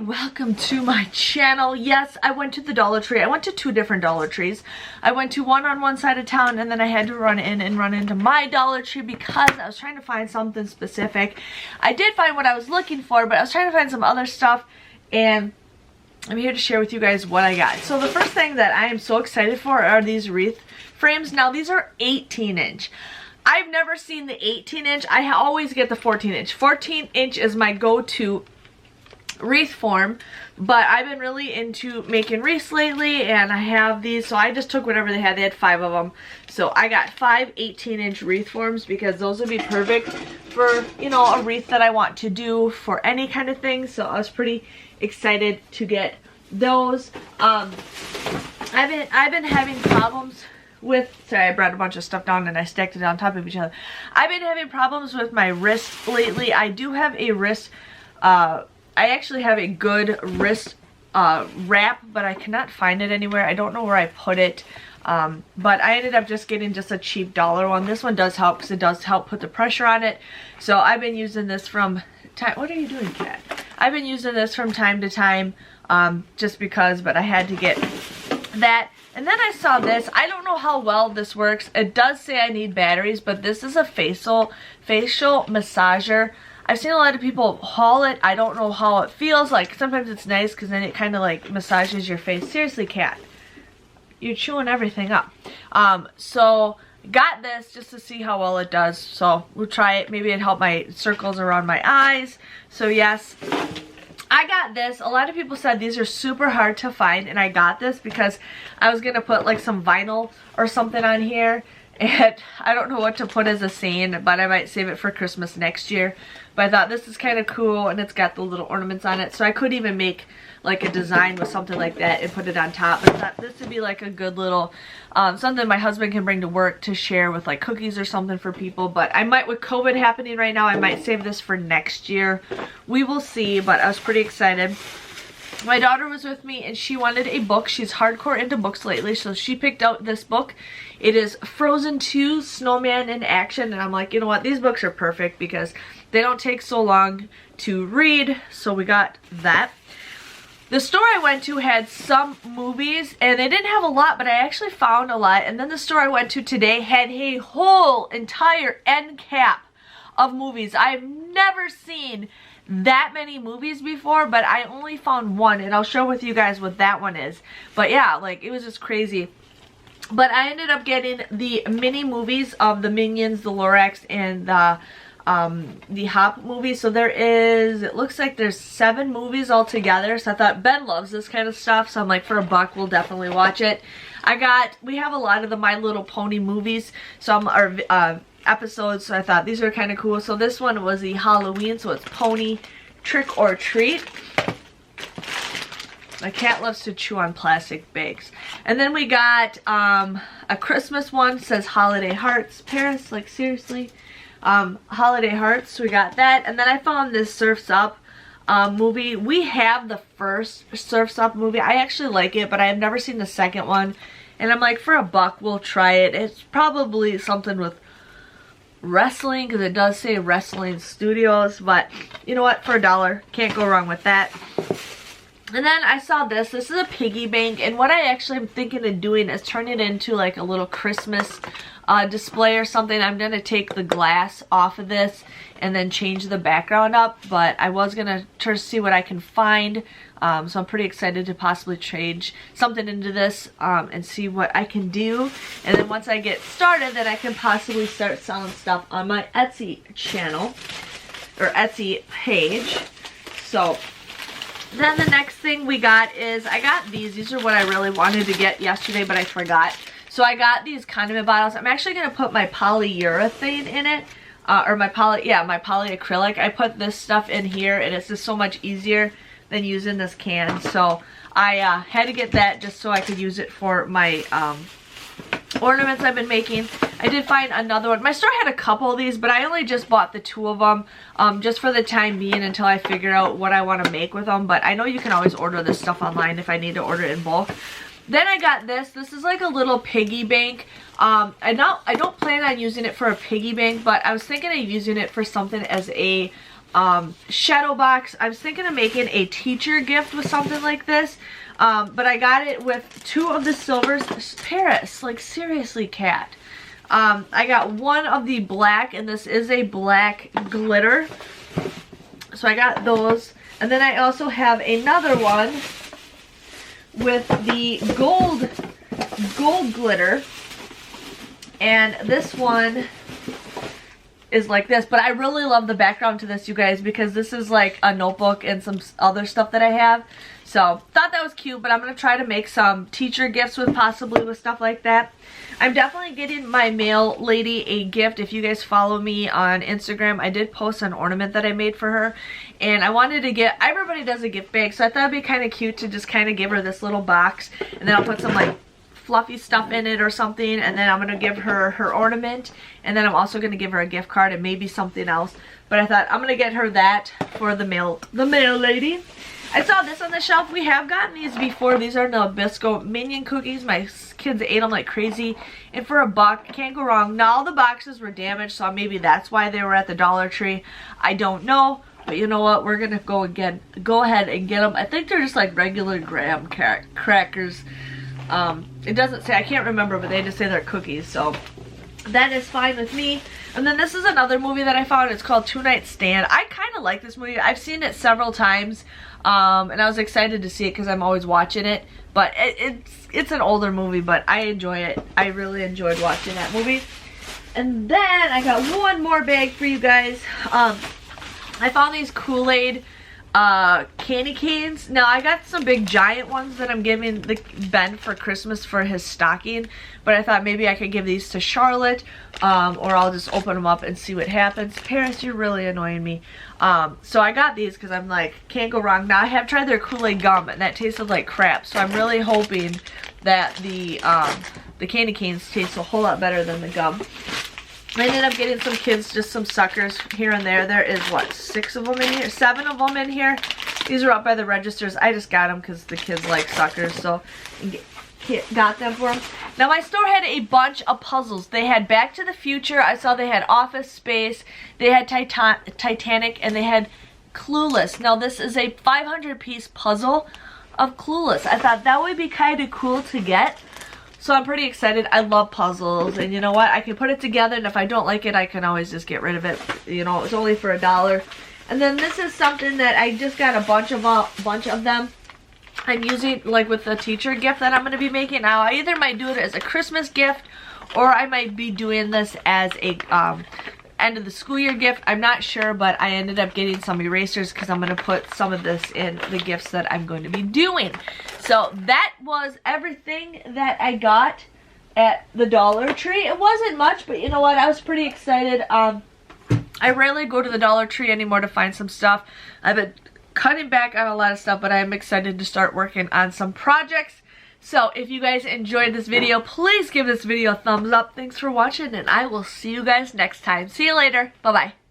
welcome to my channel. Yes, I went to the Dollar Tree. I went to two different Dollar Trees. I went to one on one side of town, and then I had to run into my Dollar Tree because I was trying to find something specific. I did find what I was looking for, but I was trying to find some other stuff, and I'm here to share with you guys what I got. So the first thing that I am so excited for are these wreath frames. Now these are 18-inch. I've never seen the 18-inch. I always get the 14-inch. 14-inch is my go-to wreath form, but I've been really into making wreaths lately, and I have these, so I just took whatever they had. They had 5 of them, so I got 5 18-inch wreath forms because those would be perfect for, you know, a wreath that I want to do for any kind of thing. So I was pretty excited to get those. I've been having problems with, sorry, I brought a bunch of stuff down and I stacked it on top of each other. I've been having problems with my wrist lately. I do have a wrist, I actually have a good wrist wrap, but I cannot find it anywhere. I don't know where I put it, but I ended up just getting just a cheap dollar one. This one does help because it does help put the pressure on it. So I've been using this from time. What are you doing, cat? I've been using this from time to time, just because, but I had to get that. And then I saw this. I don't know how well this works. It does say I need batteries, but this is a facial massager. I've seen a lot of people haul it. I don't know how it feels. Like, sometimes it's nice because then it kind of like massages your face. Seriously, cat, you're chewing everything up. So got this just to see how well it does. So we'll try it. Maybe it helped my circles around my eyes. So yes, I got this. A lot of people said these are super hard to find, and I got this because I was gonna put like some vinyl or something on here, and I don't know what to put as a saying, but I might save it for Christmas next year. But I thought this is kind of cool, and it's got the little ornaments on it, so I could even make like a design with something like that and put it on top. But I thought this would be like a good little something my husband can bring to work to share with like cookies or something for people. But I might, with COVID happening right now, I might save this for next year. We will see, but I was pretty excited. My daughter was with me and she wanted a book. She's hardcore into books lately, so she picked out this book. It is Frozen 2 Snowman in Action, and I'm like, you know what, these books are perfect because they don't take so long to read, so we got that. The store I went to had some movies, and they didn't have a lot, but I actually found a lot. And then the store I went to today had a whole entire end cap of movies. I've never seen that many movies before, but I only found one, and I'll share with you guys what that one is. But yeah, like, it was just crazy. But I ended up getting the mini movies of the Minions, the Lorax, and the Hop movie. So there is, it looks like there's 7 movies altogether. So I thought Ben loves this kind of stuff, so I'm like, for $1 we'll definitely watch it. We have a lot of the My Little Pony movies, some are episodes, so I thought these were kind of cool. So this one was the Halloween, so it's Pony Trick or Treat. My cat loves to chew on plastic bags. And then we got a Christmas one, says Holiday Hearts. Paris, like, seriously? Holiday Hearts, so we got that. And then I found this Surf's Up movie. We have the first Surf's Up movie. I actually like it, but I have never seen the second one. And I'm like, for $1 we'll try it. It's probably something with wrestling, because it does say Wrestling Studios, but you know what, for $1 can't go wrong with that. And then I saw this. This is a piggy bank, and what I actually am thinking of doing is turn it into like a little Christmas display or something. I'm going to take the glass off of this and then change the background up, but I was going to see what I can find. So I'm pretty excited to possibly change something into this and see what I can do. And then once I get started, then I can possibly start selling stuff on my Etsy channel or Etsy page. So then the next thing we got is, I got these. These are what I really wanted to get yesterday, but I forgot. So I got these condiment bottles. I'm actually going to put my polyurethane in it. Or my polyacrylic. I put this stuff in here, and it's just so much easier than using this can. So I had to get that just so I could use it for my ornaments I've been making. I did find another one. My store had a couple of these, but I only just bought the 2 of them just for the time being until I figure out what I want to make with them. But I know you can always order this stuff online if I need to order it in bulk. Then I got this. This is like a little piggy bank. I don't plan on using it for a piggy bank, but I was thinking of using it for something as a shadow box. I was thinking of making a teacher gift with something like this. But I got it with 2 of the silvers. Paris, like seriously, cat. I got 1 of the black, and this is a black glitter. So I got those. And then I also have another one with the gold glitter. And this one is like this. But I really love the background to this, you guys, because this is like a notebook and some other stuff that I have. So thought that was cute, but I'm going to try to make some teacher gifts with possibly with stuff like that. I'm definitely getting my mail lady a gift. If you guys follow me on Instagram, I did post an ornament that I made for her. And I wanted to get, everybody does a gift bag, so I thought it'd be kind of cute to just kind of give her this little box. And then I'll put some like fluffy stuff in it or something. And then I'm going to give her her ornament. And then I'm also going to give her a gift card and maybe something else. But I thought I'm going to get her that for the mail lady. I saw this on the shelf. We have gotten these before. These are the Bisco Minion cookies. My kids ate them like crazy. And for $1, can't go wrong. Now all the boxes were damaged, so maybe that's why they were at the Dollar Tree. I don't know. But you know what? We're going to go ahead and get them. I think they're just like regular graham crackers. It doesn't say, I can't remember, but they just say they're cookies. So that is fine with me. And then this is another movie that I found. It's called Two Night Stand. I kind of like this movie. I've seen it several times. And I was excited to see it because I'm always watching it. But it's an older movie, but I enjoy it. I really enjoyed watching that movie. And then I got one more bag for you guys. I found these Kool-Aid candy canes. Now I got some big giant ones that I'm giving Ben for Christmas for his stocking, but I thought maybe I could give these to Charlotte, or I'll just open them up and see what happens. Paris, you're really annoying me. So I got these because I'm like, can't go wrong. Now I have tried their Kool-Aid Gum and that tasted like crap, so I'm really hoping that the candy canes taste a whole lot better than the gum. I ended up getting some kids, just some suckers here and there. There is, what, 6 of them in here? 7 of them in here. These are up by the registers. I just got them because the kids like suckers, so got them for them. Now, my store had a bunch of puzzles. They had Back to the Future. I saw they had Office Space. They had Titanic, and they had Clueless. Now, this is a 500-piece puzzle of Clueless. I thought that would be kind of cool to get. So I'm pretty excited. I love puzzles, and you know what? I can put it together, and if I don't like it, I can always just get rid of it. You know, it's only for $1. And then this is something that I just got a bunch of them. I'm using like with the teacher gift that I'm going to be making. Now, I either might do it as a Christmas gift, or I might be doing this as a end of the school year gift. I'm not sure, but I ended up getting some erasers because I'm going to put some of this in the gifts that I'm going to be doing. So that was everything that I got at the Dollar Tree. It wasn't much, but you know what? I was pretty excited. I rarely go to the Dollar Tree anymore to find some stuff. I've been cutting back on a lot of stuff, but I'm excited to start working on some projects. So if you guys enjoyed this video, please give this video a thumbs up. Thanks for watching, and I will see you guys next time. See you later. Bye-bye.